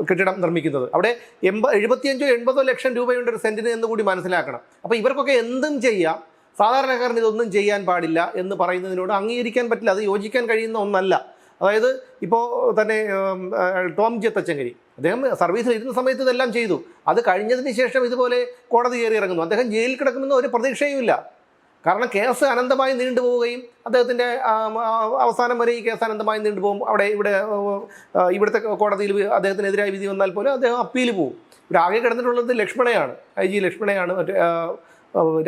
കെട്ടിടം നിർമ്മിക്കുന്നത്. അവിടെ 75-80 ലക്ഷം രൂപയുണ്ട് ഒരു സെൻറ്റിന് എന്ന് കൂടി മനസ്സിലാക്കണം. അപ്പോൾ ഇവർക്കൊക്കെ എന്തും ചെയ്യാം, സാധാരണക്കാരന് ഇതൊന്നും ചെയ്യാൻ പാടില്ല എന്ന് പറയുന്നതിനോട് അംഗീകരിക്കാൻ പറ്റില്ല. അത് യോജിക്കാൻ കഴിയുന്ന ഒന്നല്ല. അതായത് ഇപ്പോൾ തന്നെ ടോം ജെ തച്ചങ്കരി അദ്ദേഹം സർവീസിൽ ഇരുന്ന സമയത്ത് ഇതെല്ലാം ചെയ്തു. അത് കഴിഞ്ഞതിന് ശേഷം ഇതുപോലെ കോടതി കയറി ഇറങ്ങുന്നു. അദ്ദേഹം ജയിലിൽ കിടക്കുമെന്ന് ഒരു പ്രതീക്ഷയുമില്ല. കാരണം കേസ് അനന്തമായി നീണ്ടുപോവുകയും അദ്ദേഹത്തിൻ്റെ അവസാനം വരെ ഈ കേസ് അനന്തമായി നീണ്ടുപോകും. ഇവിടുത്തെ കോടതിയിൽ അദ്ദേഹത്തിനെതിരായ വിധി വന്നാൽ പോലും അദ്ദേഹം അപ്പീൽ പോകും. ഇവിടെ ആകെ കിടന്നിട്ടുള്ളത് ലക്ഷ്മണയാണ്, IG ലക്ഷ്മണയാണ് മറ്റേ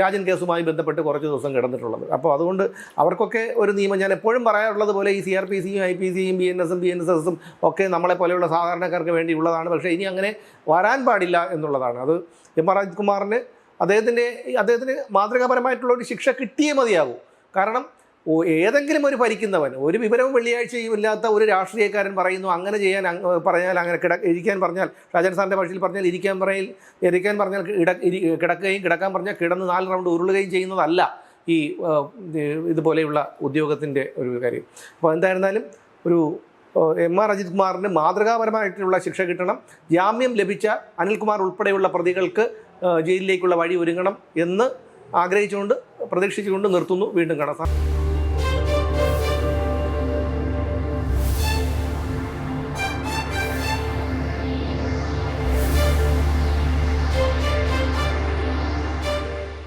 രാജൻ കേസുമായി ബന്ധപ്പെട്ട് കുറച്ച് ദിവസം കിടന്നിട്ടുള്ളത്. അപ്പോൾ അതുകൊണ്ട് അവർക്കൊക്കെ ഒരു നിയമം, ഞാൻ എപ്പോഴും പറയാറുള്ളത് പോലെ ഈ CRPCയും IPCയും BNSഉം BNSSും ഒക്കെ നമ്മളെ പോലെയുള്ള സാധാരണക്കാർക്ക് വേണ്ടിയുള്ളതാണ്. പക്ഷേ ഇനി അങ്ങനെ വരാൻ പാടില്ല എന്നുള്ളതാണ്. അത് MR അജിത് കുമാറിന് അദ്ദേഹത്തിന് മാതൃകാപരമായിട്ടുള്ള ഒരു ശിക്ഷ കിട്ടിയേ മതിയാകൂ. കാരണം ഏതെങ്കിലും ഒരു ഭരിക്കുന്നവൻ, ഒരു വിവരവും വെള്ളിയാഴ്ചയും ഇല്ലാത്ത ഒരു രാഷ്ട്രീയക്കാരൻ പറയുന്നു അങ്ങനെ പറഞ്ഞാൽ അങ്ങനെ ഇരിക്കാൻ പറഞ്ഞാൽ, ഷാജൻ സാറിൻ്റെ ഭാഷയിൽ പറഞ്ഞാൽ ഇരിക്കാൻ പറഞ്ഞാൽ കിടക്കാൻ പറഞ്ഞാൽ കിടന്ന് 4 റൗണ്ട് ഉരുളുകയും ചെയ്യുന്നതല്ല ഈ ഇതുപോലെയുള്ള ഉദ്യോഗത്തിൻ്റെ ഒരു കാര്യം. അപ്പോൾ എന്തായിരുന്നാലും ഒരു MR അജിത് കുമാറിന് മാതൃകാപരമായിട്ടുള്ള ശിക്ഷ കിട്ടണം. ജാമ്യം ലഭിച്ച അനിൽകുമാർ ഉൾപ്പെടെയുള്ള പ്രതികൾക്ക് ജയിലിലേക്കുള്ള വഴി ഒരുങ്ങണം എന്ന് ആഗ്രഹിച്ചുകൊണ്ട് പ്രതീക്ഷിച്ചുകൊണ്ട് നിർത്തുന്നു. വീണ്ടും കാണാം.